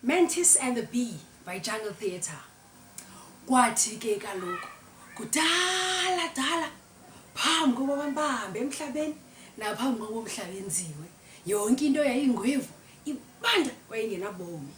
Mantis and the Bee by Jungle Theatre. Kwathi ke kaloku kudala dala phambi kokuba abantu bahambe emhlabeni naphambi kokuba umhlaba wenziwe yonke into yayingwevu ibanda wayengenabomi.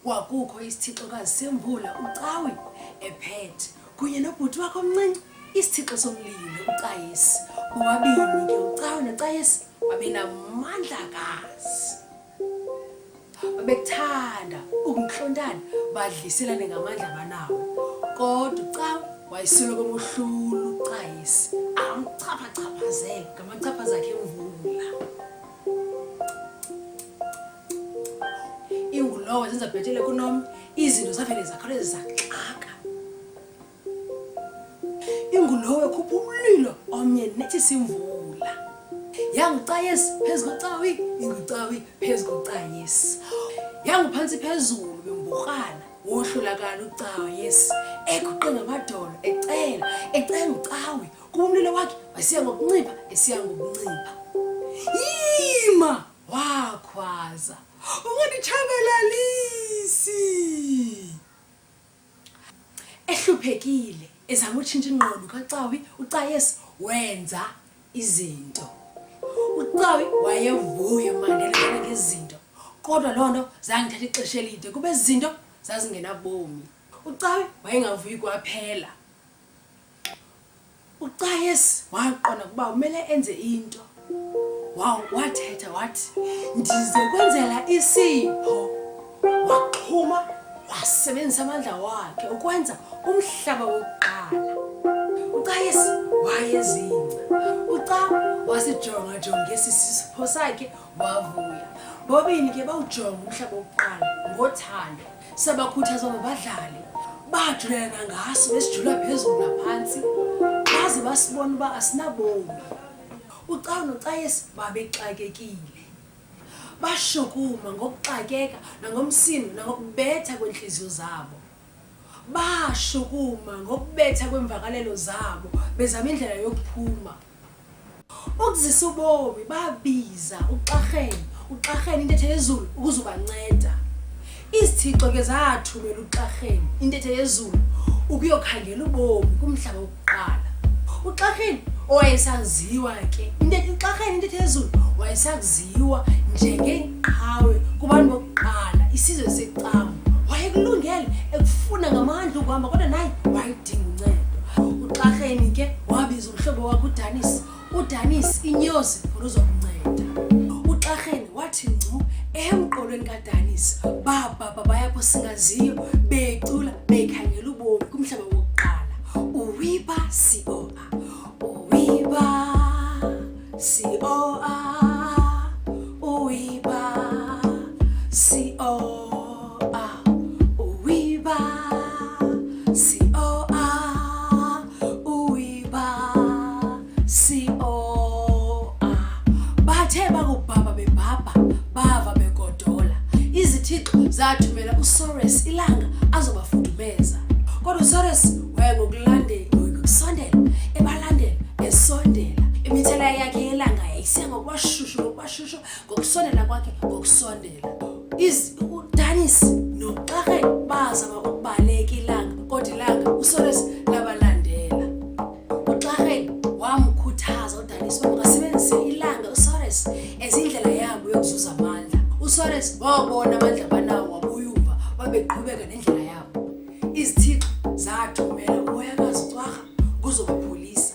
Kwakukho isithixokazi semvula ucawi ephethe kunye nobhuti wakhe omncinci isithixo somlilo ucayisi. Bobabini ke ucawi nocayisi babenamandlakazi. Babekuthanda ukunhlontana badliselane ngamandla banawo. Kodwa ucawi wayesoloko emuhlula ucayisi amchaphachaphazela ngamachapha zakhe emvula. Ingulowo zenza bhetele kunomnye izinto zavele zakhawuleza zaxaka. Ingulowo ekhupha umlilo omnye nethi simvula. Yangucayisi phezu kocawi, ingucawi phezu kocayisi. Yanguphansi phezulu bemburhana wohlulakala ucayisi eguqe ngamadolo ecela ucawi kuba umlilo wakhe wasiya ngokuncipha esiya ngokuncipha. Yima wakhwaza unganditshabalalisi. Ehluphekile ezama utshintsha ingqondo kacawi ucayisi wenza izinto. Ucawi wayevuya mandela ngezinto kodwa loo nto zangithatha ixesha elide kuba izinto zazingenabomi. Ucawi wayengavuyi kwaphela. Ucayisi waqonda ukuba umele enze into. Wathetha wathi ndize kwenzela isipho. Waxhuma wasebenzisa amandla wakhe ukwenza umhlaba wokuqala. Ucayisi wayezingca. Ucawi wasijonga isisipho sakhe wavuya. Bobini ke bawujonga umhlaba wokuqala ngothando. Sabakhuthaza babadlali bajulelana ngaso besijula phezulu naphansi baze basibona uba asinabomi. Ucawi nocayisi babexakekile. Bashukuma ngokuxakeka nangomsindo nangokubetha kwenhliziyo zabo. Bashukuma ngokubetha kwemvakalelo zabo bezama indlela yokuphuma. Ukuzisa ubomi babiza uxarheni intethe yezulu ukuzobanceda. Izithixo ke zathumela uxarheni intethe yezulu ukuyokhangela ubomi kumhlaba wokuqala. Uxarheni owayesaziwa ke uxarheni intethe yezulu wayesaziwa njengeqhawe kubantu bokuqala isizwe secawa. Wayekulungele ekufuna ngamandla ukuhamba kodwa naye wayedinga uncedo. Uxarheni ke wabiza umhlobo wakhe udanisi inyosi uzokunceda. Uxarheni wathi ngcu emqolweni kadanisi babhabha bayapho singaziyo becula bekhangela ubomi kumhlaba wokuqala. Uwiba sioa uwiba sioa uwiba sioa uwiba sioa uwiba sioa. Bathe bakubhaba bebhabha bava begodola. Izithixo zathumela uSores ilanga azobafudumeza. Kodwa uSores ngokusondela ebalandela esondela. Imithela yakhe yelanga yayisiya ngokwashushu ngokusondela kwakhe ngokusondela. Udanisi noxarheni bazama ukubaleka ilanga kodwa ilanga uSores labalandela. Uxarheni wamkhuthaza udanisi ukuba makasebenzise ilanga uSores ezindlela yabo yokuzuza amandla. uSores wabona amandla abanawo wabuyuva babeqhubeka nendlela yabo. Izithixo zathumela umoyakazi ucwarha kuzobapholisa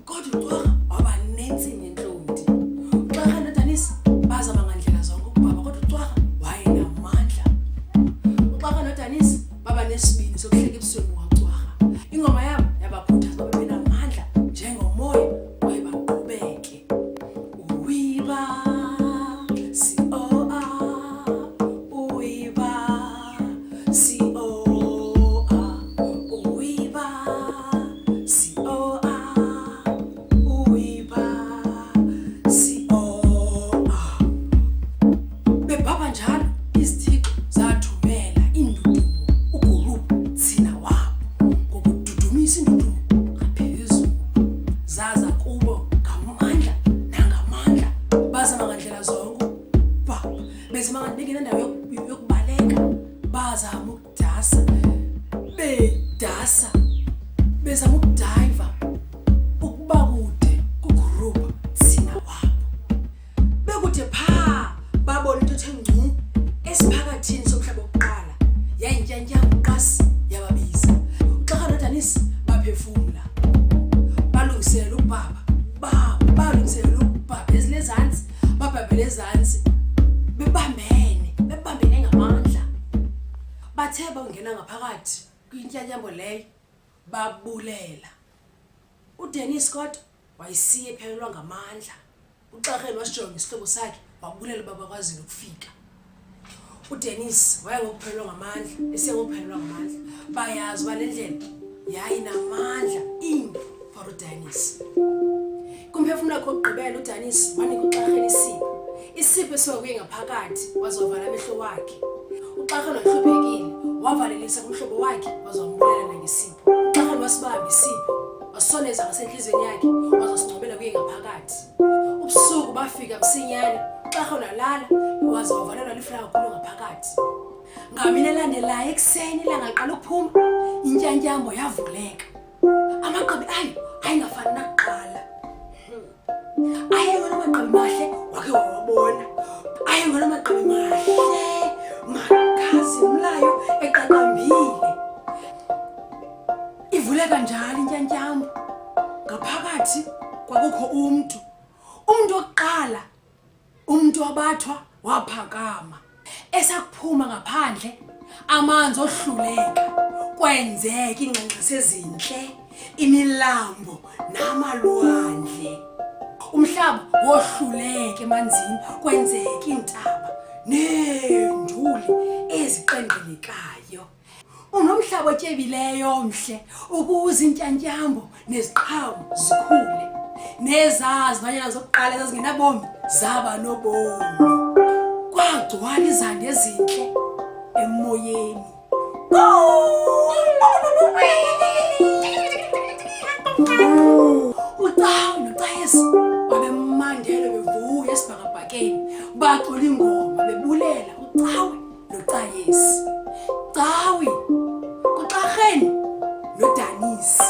kodwa ucwarha waba nentsini entlonti. Uxarha nodanisi bazama ngandlela zonke ukubhaba kodwa ucwarha wayenamandla. Uxarha nodanisi baba nesibini sokuhleka ebusweni bukacwarha. Ingoma yabo yabakhuthaza babe benamandla njengomoya wayebaqhubeke. Uwiba sioa uwiba sioa uwiba sioa uwiba sioa. Bebhaba njalo izithixo zathumela indudumo ugulubu thina wabo ngokududumisa indudumo ngaphezulu. Zaza kubo ngamandla nangamandla bazama ngandlela zonke bezama ngendawo yokubaleka bedasa bezama ukudiva ukuba kude kugroup thina wabo bekude pha babona into ethe ngcu esiphakathini somhlaba wokuqala yayintyantyambo qasi yababiza uXaka noDanisi baphefumula balungisela ubaba balungisela ubaba ezilezantsi babhabhele ezantsi bebambene ngamandla bathe bangena ngaphakathi kwintyantyambo leyo babulela uDanisi kodwa wayisiye ephelelwa ngamandla uXakeni wasijonga isihlobo sakhe wabulela baba kwazile ukufika uDanisi wayengokuphelelwa ngamandla esengokuphelelwa ngamandla bayazi balendlela yayinamandla impi for uDanisi kumphefumula kokugqibela uDanisi wanika uXakeni isipho esiwakuye ngaphakathi wazovala amehlo wakhe uXakeni wahluphekile wavalelisa kumhlobo wakhe wazombulela nangesipho uXakeni wasibamba isipho wasoneza ngasenhlizweni yakhe wazosingcobela kuye ngaphakathi ubusuku bafika msinyane uXakeni walala waze wavalelwa liflawa kulo ngaphakathi ngamini elandelayo ekuseni ilanga liqala ukuphuma intyantyambo yavuleka amagqabi ayingafani nakuqala ayengona amagqabi mahle wake wawabona ayengona amagqabi mahle makhazimlayo eqaqambile ivuleka njalo intyantyambo ngaphakathi kwakukho umuntu wokuqala umuntu wabathwa waphakama esakuphuma ngaphandle amanzi ohluleka kwenzeka ingqangqasi ezinhle imilambo namalwandle umhlaba wohluleka emanzini kwenzeka intaba nenduli eziqenqelekayo unomhlaba otyebileyo omhle ukuze intyantyambo neziqhamo zikhule nezazi banyana zokuqala ezazingenabomi zaba nobomi kwagcwala izandi ezinhle emoyeni uCawu noXayesi babemandela bevuya esibhakabhakeni bacula ingoma bebulela uCawu noXayesi Cawi kuXakeni noDanisi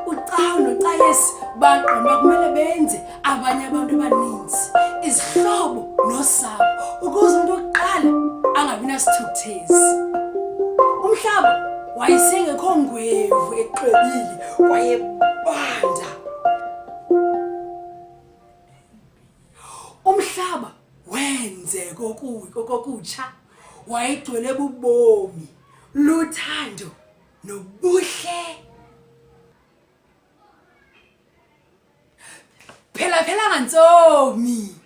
uCawu noXayesi baqonda kumele benze abanye abantu abaninzi izihlobo nosapho ukuze umuntu oqala angabi nasithukuthezi umhlaba wayesengekho ngwevu eqebile wayebanda umhlaba wenze kokutsha wayegcwele bubomi luthando nobuhle phela ngantsomi